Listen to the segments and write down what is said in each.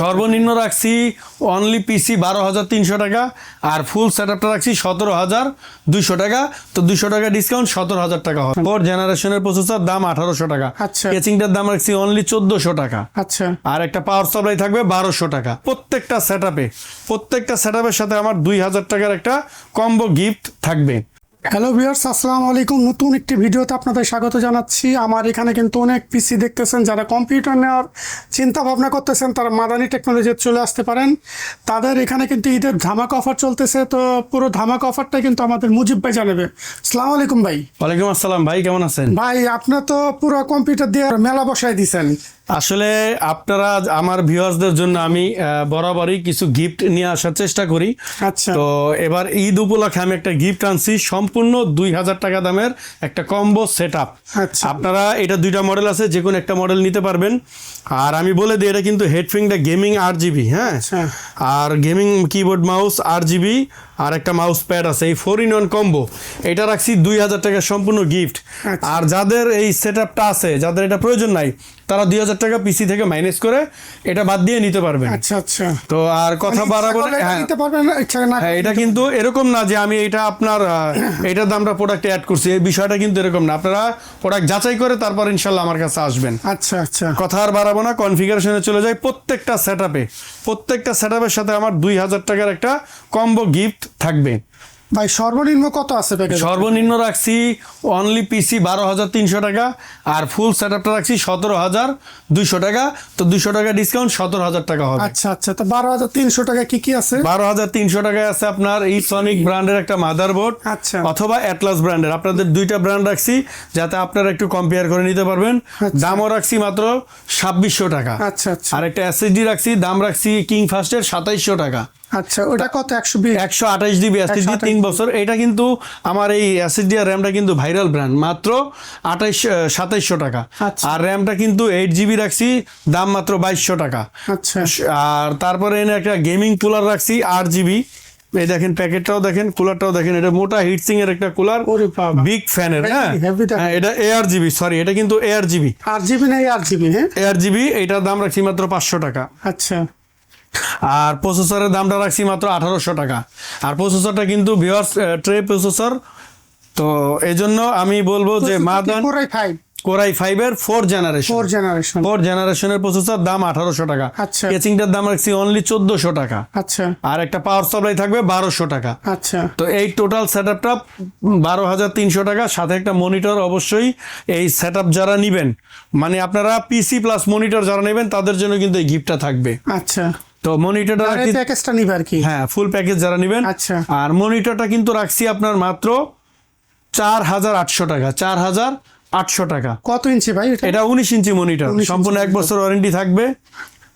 সর্বনিম্ন রাখছি অনলি পিসি 12,300 টাকা আর ফুল সেটআপটা রাখছি 17,200 টাকা। তো 200 টাকা ডিসকাউন্ট 17,000 টাকা হবে। 4 জেনারেশনের প্রসেসর দাম 1,800 টাকা। আচ্ছা। কেচিংটার দাম রাখছি অনলি 1,400 টাকা। আচ্ছা। আর একটা পাওয়ার সাপ্লাই থাকবে 1,200 টাকা। প্রত্যেকটা সেটআপের সাথে আমার 2,000 টাকার একটা কম্বো গিফট থাকবে। হ্যালো ভিউয়ার্স, আসসালামু আলাইকুম। নতুন একটি ভিডিওতে আপনাদের স্বাগত জানাচ্ছি। আমার এখানে কিন্তু অনেক পিসি দেখতেছেন, যারা কম্পিউটার নেওয়ার চিন্তা ভাবনা করতেছেন তারা মাদানী টেকনোলজিতে চলে আসতে পারেন। তাদের এখানে কিন্তু ঈদের ধামাকা অফার চলতেছে, তো পুরো ধামাকা অফারটা কিন্তু আমাদের মুজিব ভাই জানাবে। আসসালামু আলাইকুম ভাই। ওয়ালাইকুম আসসালাম ভাই, কেমন আছেন? ভাই আপনার তো পুরো কম্পিউটার দিয়ে মেলা বসায় দিয়েছেন। আসলে আপনারা আমার ভিউয়ার্সদের জন্য আমি বরাবরই কিছু গিফট নিয়ে আসার চেষ্টা করি। আচ্ছা। তো এবার ঈদ উপলক্ষে আমি একটা গিফট আনছি, সম্পূর্ণ 2,000 টাকা দামের একটা কম্বো সেটআপ। আচ্ছা। আপনারা এটা দুইটা মডেল আছে, যে কোনো একটা মডেল নিতে পারবেন। আর আমি বলে দিই, এটা কিন্তু হেডফিংটা গেমিং 8GB, হ্যাঁ। আচ্ছা। আর গেমিং কিবোর্ড মাউস 8GB আর একটা মাউস প্যাড আছে, এই 4-in-1 কম্বো। এটা রাখছি 2,000 টাকা সম্পূর্ণ গিফট। আচ্ছা। আর যাদের এই সেটআপটা আছে, যাদের এটা প্রয়োজন নাই, তারা 2,000 টাকা পিসি থেকে মাইনাস করে এটা বাদ দিয়ে নিতে পারবেন। আচ্ছা আচ্ছা। তো আর কথা বাড়াবো না। হ্যাঁ, নিতে পারবেন না, ইচ্ছা না। হ্যাঁ, এটা কিন্তু এরকম না যে আমি এটা আপনার এটার দামটা প্রোডাক্টে অ্যাড করছি, এই বিষয়টা কিন্তু এরকম না। আপনারা প্রোডাক্ট যাচাই করে তারপর ইনশাল্লাহ আমার কাছে আসবেন। আচ্ছা আচ্ছা। কথা আর বাড়াবো না, কনফিগারেশনে চলে যায়। প্রত্যেকটা সেটআপের সাথে আমার 2,000 টাকার একটা কম্বো গিফট থাকবে। ভাই সর্বনিম্ন কত আছে প্যাকেজ? সর্বনিম্ন রাখছি অনলি পিসি 12,300 টাকা আর ফুল সেটআপটা রাখছি 17,200 টাকা। তো 200 টাকা ডিসকাউন্ট 17,000 টাকা হবে। আচ্ছা আচ্ছা। তো 12,300 টাকা কি কি আছে? 12,300 টাকায় আছে আপনার এই সনিক ব্র্যান্ডের একটা মাদারবোর্ড, আচ্ছা। অথবা অ্যাটলাস ব্র্যান্ডের। আপনাদের দুইটা ব্র্যান্ড রাখছি যাতে আপনারা একটু কম্পেয়ার করে নিতে পারবেন। আচ্ছা। দামও রাখছি মাত্র 2,600 টাকা। আচ্ছা আচ্ছা। আর একটা এসএসডি রাখছি, দাম রাখছি কিং ফাস্টের 2,700 টাকা। আচ্ছা, ওটা কত? 120 128 জিবি এসএসডি, 3 বছর। এটা কিন্তু আমার এই এসএসডি আর র্যামটা কিন্তু ভাইরাল ব্র্যান্ড, মাত্র 2,700 টাকা। আচ্ছা। আর র্যামটা কিন্তু 8 জিবি রাখছি, দাম মাত্র 2,200 টাকা। আচ্ছা। আর তারপরে এনে একটা গেমিং কুলার রাখছি 8 জিবি। এই দেখেন, প্যাকেটটাও দেখেন, কুলারটাও দেখেন। এটা মোটা হিটসিং এর একটা কুলার, ওরে বাবা, বিগ ফ্যানের। হ্যাঁ, heavy টা। এটা AR জিবি, সরি, এটা কিন্তু AR জিবি। 8GB না 8GB? হ্যাঁ, AR জিবি। এটার দাম রাখছি মাত্র 500 টাকা। আচ্ছা। আর প্রসেসরের দামটা রাখছি মাত্র 1,800 টাকা। আর প্রসেসরটা কিন্তু ভিউয়ার্স ট্রে প্রসেসর, তো এই জন্য আমি বলবো যে মাদান কোরাই 5 এর 4 জেনারেশনের প্রসেসর, দাম 1,800 টাকা। আচ্ছা। কেচিংটার দাম রাখছি অনলি 1,400 টাকা। আচ্ছা। আর একটা পাওয়ার সাপ্লাই থাকবে 1,200 টাকা। আচ্ছা। তো এই টোটাল সেটআপটা 12,300 টাকা, সাথে একটা মনিটর। অবশ্যই এই সেটআপ যারা নিবেন, মানে আপনারা পিসি প্লাস মনিটর যারা নেবেন, তাদের জন্য কিন্তু এই গিফটটা থাকবে। আচ্ছা। তো মনিটরটা রাখছি, প্যাকেজটা নিবে আর কি? হ্যাঁ, ফুল প্যাকেজ যারা নেবেন। আচ্ছা। আর মনিটরটা কিন্তু রাখছি আপনার মাত্র 4,800 টাকা। 4,800 টাকা। কত ইঞ্চি ভাই এটা? এটা 19 ইঞ্চি মনিটর, 19 সম্পূর্ণ 1 বছর ওয়ারেন্টি থাকবে।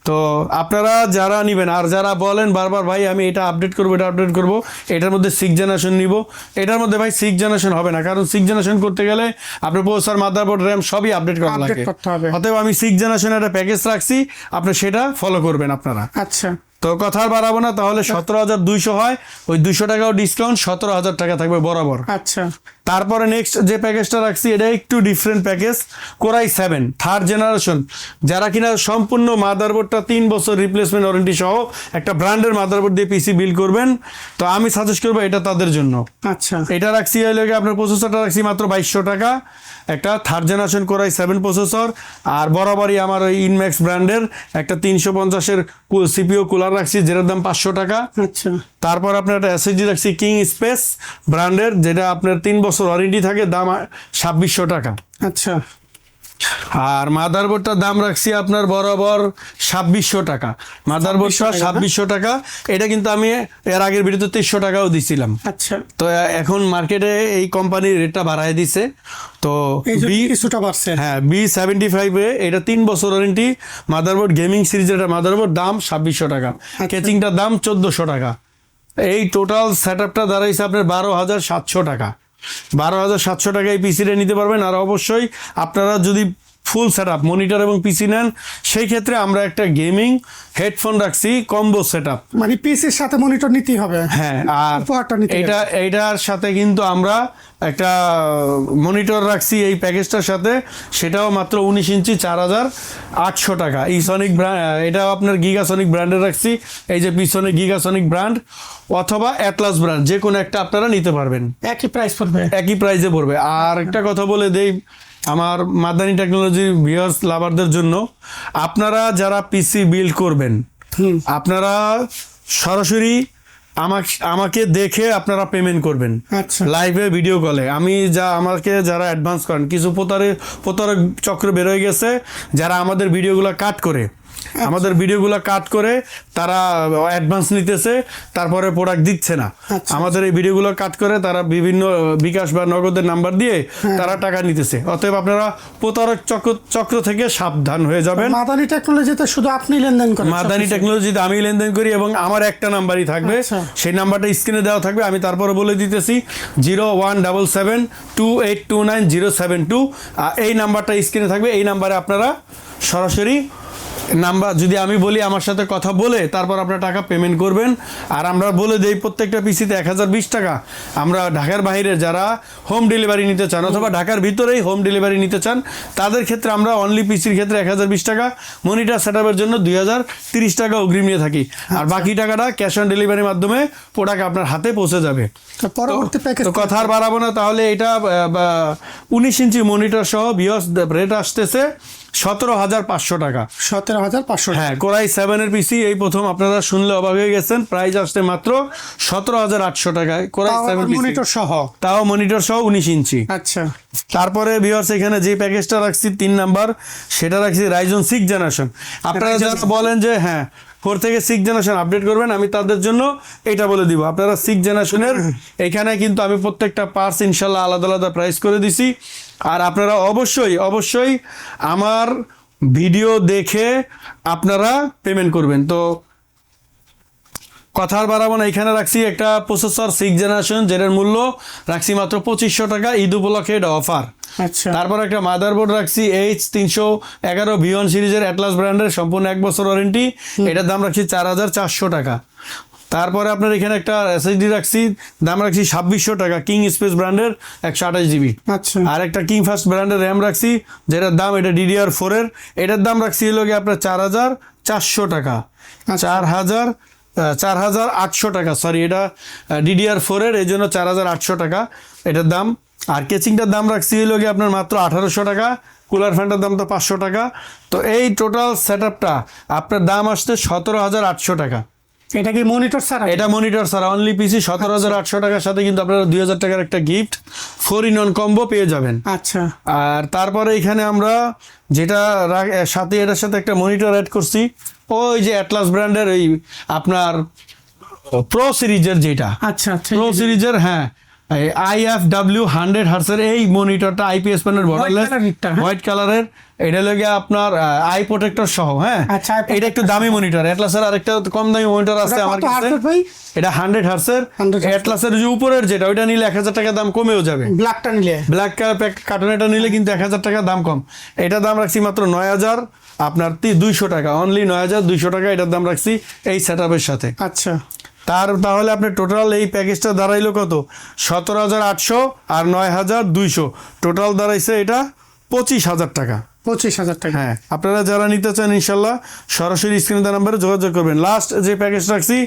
তো আপনারা যারা নিবেন, আর যারা বলেন বারবার ভাই আমি এটা আপডেট করবো, এটা আপডেট করবো, এটার মধ্যে 6 জেনারেশন নিব, এটার মধ্যে ভাই 6 জেনারেশন হবে না, কারণ 6 জেনারেশন করতে গেলে আপনার প্রসেসর, মাদারবোর্ড, র্যাম সবই আপডেট করা লাগে। অতএব আমি 6 জেনারেশনের একটা প্যাকেজ রাখছি, আপনি সেটা ফলো করবেন আপনারা। আচ্ছা। তো কথা আর বাড়াবো না, তাহলে 17,200 হয়, ওই 200 টাকাও ডিসকাউন্ট, 17,000 টাকা থাকবে বরাবর। আচ্ছা। তারপরে নেক্সট যে প্যাকেজটা রাখছি, এটা একটু different package, core i 7 3rd generation. যারা কিনা সম্পূর্ণ মাদারবোর্ডটা 3 বছর রিপ্লেসমেন্ট ওয়ারেন্টি সহ একটা ব্র্যান্ডের মাদারবোর্ড দিয়ে পিসি বিল্ড করবেন, তো আমি সাজেস্ট করবো এটা তাদের জন্য। আচ্ছা। এটা রাখছি হলে আপনার প্রসেসরটা রাখছি মাত্র 2,200 টাকা, একটা 3rd জেনারেশন কোরাই 7 প্রসেসর। আর বরাবরই আমার ওই ইনম্যাক্স ব্র্যান্ডের একটা 350-এর সিপিইউ কুলার রাখছি, যেটার দাম 500 টাকা। আচ্ছা। তারপর আপনার একটা এসএসডি রাখছি কিং স্পেস ব্র্যান্ডের, যেটা আপনার 3 বছর ওয়ারেন্টি থাকে, দাম 2,600 টাকা। আচ্ছা। আর মাদারবোর্ডটার দাম রাখছি আপনার বরাবর 2,600 টাকা। মাদারবোর্ডটা 2,600 টাকা। এটা কিন্তু আমি এর আগের ভিডিওতে 300 টাকাও দিছিলাম। আচ্ছা। তো এখন মার্কেটে এই কোম্পানির রেটটা বাড়ায় দিছে, তো কিছুটা বাড়ছে। হ্যাঁ, B75 এ এটা 3 বছর ওয়ারেন্টি মাদারবোর্ড, গেমিং সিরিজের একটা মাদারবোর্ড, দাম 2,600 টাকা। কেচিংটার দাম 1,400 টাকা। এই টোটাল সেটআপটা দাঁড়াইছে আপনার 12,700 টাকা। 12,700 টাকায় পিসিটা নিতে পারবেন। আর অবশ্যই আপনারা যদি ফুল সেটআপ মনিটর এবং পিসি নেন, সেই ক্ষেত্রে আমরা একটা গেমিং হেডফোন রাখছি কম্বো সেটআপ। মানে পিসির সাথে মনিটর নিতেই হবে। হ্যাঁ, আর উপহারটা নিতে হবে। এটার সাথে কিন্তু আমরা একটা মনিটর রাখছি এই প্যাকেজটার সাথে, সেটাও মাত্র 19 ইঞ্চি 4800 টাকা। ইসনিক ব্র্যান্ড, এটাও আপনার গিগাসনিক ব্র্যান্ডের রাখছি, এই যে পিছনে গিগাসনিক ব্র্যান্ড অথবা অ্যাটলাস ব্র্যান্ড, যে কোনো একটা আপনারা নিতে পারবেন, একই প্রাইস পড়বে। একই প্রাইসে পড়বে। আর একটা কথা বলে দেই আমার মাদানী টেকনোলজির ভিউয়ার্স লাভারদের জন্য, আপনারা যারা পিসি বিল্ড করবেন আপনারা সরাসরি আমাকে দেখে আপনারা পেমেন্ট করবেন। আচ্ছা, লাইভে ভিডিও কলে আমাকে যারা অ্যাডভান্স করেন, কিছু প্রতারক চক্র বের হয়ে গেছে যারা আমাদের ভিডিওগুলো কাট করে তারা অ্যাডভান্স নিতেছে, তারপরে প্রোডাক্ট দিচ্ছে না। আমাদের এই ভিডিওগুলো কাট করে তারা বিভিন্ন বিকাশ বা নগদের নাম্বার দিয়ে তারা টাকা নিতেছে। অতএব আপনারা প্রতারক চক্র থেকে সাবধান হয়ে যাবেন। মাদানী টেকনোলজিতে শুধু আপনি লেনদেন করেন? মাদানী টেকনোলজিতে আমি লেনদেন করি এবং আমার একটা নাম্বারই থাকবে, সেই নাম্বারটা স্ক্রিনে দেওয়া থাকবে। আমি তারপরে বলে দিতেছি 01772829 এই নাম্বারটা স্ক্রিনে থাকবে। এই নাম্বারে আপনারা সরাসরি নাম্বার, যদি আমি বলি আমার সাথে কথা বলে তারপর আপনারা টাকা পেমেন্ট করবেন। আর আমরা বলে দেই প্রত্যেকটা পিসিতে 1020 টাকা। আমরা ঢাকার বাইরে যারা হোম ডেলিভারি নিতে চান অথবা ঢাকার ভিতরেই হোম ডেলিভারি নিতে চান তাদের ক্ষেত্রে আমরা অনলি পিসির ক্ষেত্রে 1020 টাকা, মনিটর সেটআপের জন্য 2030 টাকা অগ্রিম নিয়ে থাকি। আর বাকি টাকাটা ক্যাশ অন ডেলিভারির মাধ্যমে প্রোডাক্ট আপনার হাতে পৌঁছে যাবে। পরবর্তী প্যাকেজ তো কথা আর বাড়াবো না, তাহলে এটা 19 ইঞ্চি মনিটর সহ বিয়স রেট আসতেছে 17,500 টাকা। 17,500। হ্যাঁ, কোরাই 7 এর পিসি এই প্রথম আপনারা শুনলে অবাক হয়ে গেছেন, প্রাইস আসছে মাত্র 17,800 টাকায় কোরাই 7 মনিটর সহ, তাও মনিটর সহ 19 ইঞ্চি। আচ্ছা, তারপরে ভিউয়ার্স এখানে যে প্যাকেজটা রাখছি 3 নাম্বার, সেটা রাখছি রাইজন 6 জেনারেশন। আপনারা যারা বলেন যে হ্যাঁ 4 থেকে 6 জেনারেশন আপডেট করবেন, আমি তাদের জন্য এটা বলে দিব। আপনারা 6 জেনারেশনের এখানে কিন্তু আমি প্রত্যেকটা পার্টস ইনশাল্লাহ আলাদা আলাদা প্রাইস করে দিছি। আর আপনারা অবশ্যই আমার ভিডিও দেখে আপনারা পেমেন্ট করবেন। তো কথা আর বাড়াবো না, এখানে রাখছি একটা প্রসেসর 6 জেনারেশন, যেটার মূল্য রাখছি মাত্র 2500 টাকা, ঈদ উপলক্ষে এটা অফার। আচ্ছা, তারপর একটা মাদারবোর্ড রাখছি H311 V1 সিরিজের অ্যাটলাস ব্র্যান্ডের, সম্পূর্ণ 1 বছর ওয়ারেন্টি, এটার দাম রাখছি 4400 টাকা। তারপরে আপনার এখানে একটা SSD রাখছি, দাম রাখছি 2600 টাকা, কিং স্পেস ব্র্যান্ডের 128 GB। আচ্ছা, আর একটা কিং ফাস্ট ব্র্যান্ডের র্যাম রাখছি, যেটার দাম এটা DDR4 এর, এটার দাম রাখছি হলো গিয়ে আপনার 4400 টাকা, 4800 টাকা, সরি এটা DDR4 এর, এই জন্য 4800 টাকা এটার দাম। আর কেচিংটার দাম রাখছি হলো গিয়ে আপনার মাত্র 1800 টাকা, কুলার ফ্যানটার দাম তো 500 টাকা। তো এই টোটাল সেটআপটা আপনার দাম আসছে 17,800 টাকা। এটা কি মনিটর ছাড়া? এটা মনিটর ছাড়া অনলি পিসি 17,800 টাকার সাথে কিন্তু আপনারা 2000 টাকার একটা গিফট 4-in-1 কম্বো পেয়ে যাবেন। আচ্ছা, আর তারপরে এখানে আমরা যেটা সাথে এটার সাথে একটা মনিটর অ্যাড করছি, ওই যে অ্যাটলাস ব্র্যান্ডের ওই আপনার প্রো সিরিজের যেটা, আচ্ছা, আচ্ছা, প্রো সিরিজের, হ্যাঁ IFW 100 হার্টসের এই মনিটরটা, IPS প্যানেল বর্ডারলেস হোয়াইট কালারের, এটা লাগে আপনার আই প্রোটেক্টর সহ। হ্যাঁ, আচ্ছা, এটা একটু দামি মনিটর। অ্যাটলাসের আরেকটা কম দামি মনিটর আছে আমার কাছে, এটা 100 হার্টসের। অ্যাটলাসের যে উপরের যেটা, ওইটা নিলে 1000 টাকা দাম কমেও যাবে। ব্ল্যাকটা নিলে, ব্ল্যাক কার্টুনেটা নিলে কিন্তু 1000 টাকা দাম কম। এটা দাম রাখছি মাত্র 9,200 টাকা, অনলি 9,200 টাকা এটার দাম রাখছি এই সেটআপের সাথে। আচ্ছা, তাহলে আপনি টোটাল এই প্যাকেজটা দাঁড়াইলো কত? 17,800 আর 9,200, টোটাল দাঁড়াইছে এটা 25,000 টাকা। 25,000 টাকা। হ্যাঁ, আপনারা যারা নিতে চান ইনশাল্লাহ সরাসরি স্ক্রিনে দেওয়া নাম্বারে যোগাযোগ করবেন। লাস্ট যে প্যাকেজ রাখছি,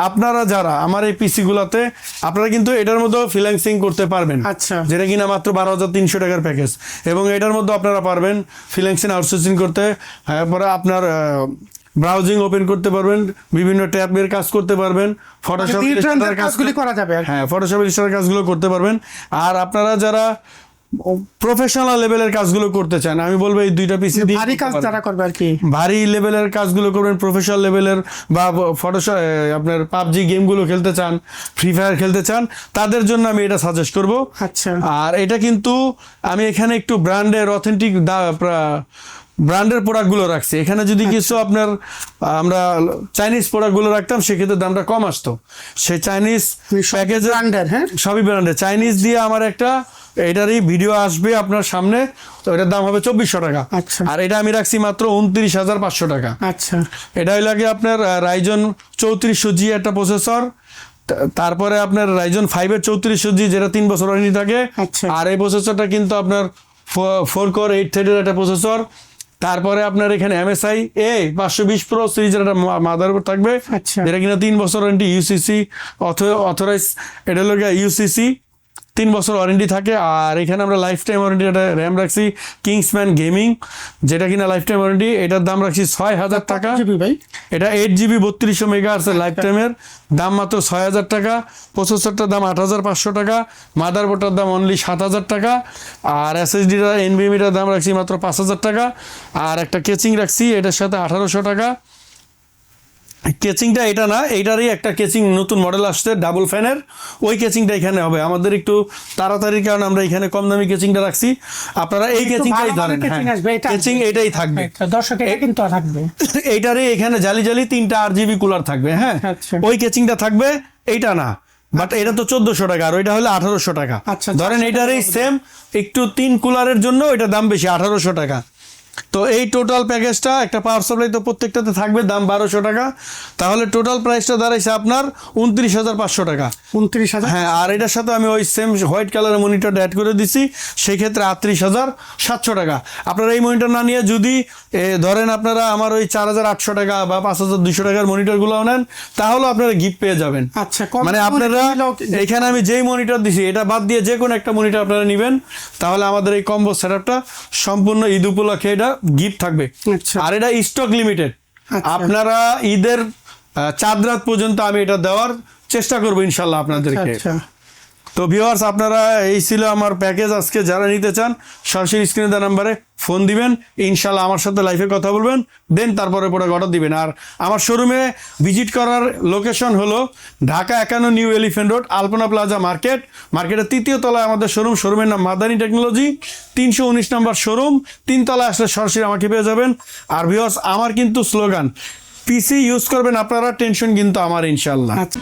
আপনারা যারা আমার এই পিসি গুলাতে আপনারা কিন্তু এটার মধ্যেও ফ্রিল্যান্সিং করতে পারবেন। আচ্ছা, যেটা কিনা মাত্র 12,300 টাকার প্যাকেজ, এবং এটার মধ্যে আপনারা পারবেন ফ্রিল্যান্সিং আউটসোর্সিং করতে। তারপরে আপনার ব্রাউজিং ওপেন করতে পারবেন, বিভিন্ন ট্যাবের কাজ করতে পারবেন, ফটোশপ কাজগুলি করা যাবে। হ্যাঁ, ফটোশপ ইলাস্ট্রেটর কাজগুলো করতে পারবেন। আর আপনারা যারা প্রফেশনাল লেভেলের কাজগুলো করতে চান, আমি বলবো এই দুইটা পিসি দিয়ে ভারী কাজ যারা করবে আর কি, ভারী লেভেলের কাজগুলো করবেন, প্রফেশনাল লেভেলের বা ফটোশপ আপনার পাবজি গেমগুলো খেলতে চান, ফ্রি ফায়ার খেলতে চান, তাদের জন্য আমি এটা সাজেস্ট করব। আচ্ছা, আর এটা কিন্তু আমি এখানে একটু ব্র্যান্ডের অথেন্টিক ব্র্যান্ডের প্রোডাক্টগুলো রাখছি। এখানে যদি কিছু আপনার আমরা চাইনিজ প্রোডাক্টগুলো রাখতাম সেক্ষেত্রে দামটা কম আসতো। সেই চাইনিজ প্যাকেজ ব্র্যান্ডের, হ্যাঁ সবই ব্র্যান্ডের, চাইনিজ দিয়ে আমার একটা এটারই ভিডিও আসবে আপনার সামনে, তো এটার দাম হবে 2400 টাকা। আচ্ছা। আর এটা আমি রাখছি মাত্র 29,500 টাকা। আচ্ছা এটা হইল লাগে আপনার রাইজন 3400G একটা প্রসেসর, তারপরে আপনার রাইজন 5-এর 3400G যেটা 3 বছর ওয়ারেন্টি থাকে। আচ্ছা। আর এই প্রসেসরটা কিন্তু আপনার 4 কোর 8 থ্রেডের একটা প্রসেসর। তারপরে আপনার এখানে MSI A520 Pro সিরিজের একটা মাদারবোর্ড থাকবে, আচ্ছা। যেটা কিনা 3 বছর ওয়ারেন্টি, ইউসিসি অথরাইজ, এটা হলো ইউসিসি 3 বছর ওয়ারেন্টি থাকে। আর এখানে আমরা লাইফ টাইম ওয়ারেন্টি একটা র্যাম রাখছি কিংসম্যান গেমিং, যেটা কিনা লাইফ টাইম ওয়ারেন্টি, এটার দাম রাখছি 6000 টাকা। জিবি ভাই? এটা 8GB 3200 মেগাহার্টজের লাইফ টাইমের দাম মাত্র 6000 টাকা। প্রসেসরটার দাম 8500 টাকা, মাদারবোর্ডটার দাম অনলি 7000 টাকা। আর SSDটা NVMeটার দাম রাখছি মাত্র 5000 টাকা। আর একটা কেচিং রাখছি এটার সাথে 1800 টাকা। কেচিংটা এটা না, এইটারই একটা কেচিং নতুন মডেল আসছে ডাবল ফ্যানের, ওই কেচিংটা এখানে হবে। আমাদের একটু তাড়াতাড়ির কারণে আমরা এখানে কম দামি কেচিংটা রাখছি, আপনারা এই কেচিংটাই ধরেন। কেচিং এটাই থাকবে দর্শক, এটা কিন্তু থাকবে। এইটারই এখানে জালি জালি 3টা RGB কুলার থাকবে। হ্যাঁ, আচ্ছা। ওই কেচিংটা থাকবে, এইটা না। বাট এটা তো 1400 টাকা, আর ওইটা হলো 1800 টাকা। আচ্ছা, ধরেন এইটারই সেম, একটু 3 কুলারের জন্য এটা দাম বেশি, 1800 টাকা। তো এই টোটাল প্যাকেজটা একটা পাওয়ার সাপ্লাই তো প্রত্যেকটাতে থাকবে, দাম 1200 টাকা। তাহলে টোটাল প্রাইসটা দাঁড়াইছে আপনার 29,500 টাকা। 29,000। হ্যাঁ, আর এটার সাথে আমি ওই সেম হোয়াইট কালারের মনিটরটা অ্যাড করে দিছি, সেই ক্ষেত্রে 38,700 টাকা। আপনারা এই মনিটর না নিয়ে যদি ধরেন আপনারা আমার ওই 4,800 টাকা বা 5,200 টাকার মনিটরগুলোও নেন, তাহলে আপনারা গিফট পেয়ে যাবেন। আচ্ছা, মানে আপনারা এখানে আমি যেই মনিটর দিছি এটা বাদ দিয়ে যে কোনো একটা মনিটর আপনারা নেবেন, তাহলে আমাদের এই কম্বো সেটআপটা সম্পূর্ণ ঈদ উপলক্ষে এটা গিফট থাকবে। আচ্ছা। আর এটা স্টক লিমিটেড, আচ্ছা। আপনারা ঈদের চাঁদ রাত পর্যন্ত আমি এটা দেওয়ার চেষ্টা করবো ইনশাল্লাহ আপনাদেরকে। আচ্ছা। তো ভিউয়ার্স, আপনারা এই ছিল আমার প্যাকেজ আজকে। যারা নিতে চান সরাসরি স্ক্রিনে দেওয়া নাম্বারে ফোন দিবেন, ইনশাল্লাহ আমার সাথে লাইভে কথা বলবেন, দেন তারপরে প্রোডাক্ট অর্ডার দিবেন। আর আমার শোরুমে ভিজিট করার লোকেশন হলো ঢাকা 51 নিউ এলিফ্যান্ট রোড, আলপনা প্লাজা মার্কেট, মার্কেটের 3য় তলায় আমাদের শোরুমের নাম মাদানী টেকনোলজি, 319 নম্বর শোরুম, 3 তলায় আসলে সরাসরি আমাকে পেয়ে যাবেন। আর ভিউয়ার্স, আমার কিন্তু স্লোগান, পিসি ইউজ করবেন আপনারা, টেনশন কিন্তু আমার ইনশাল্লাহ। আচ্ছা।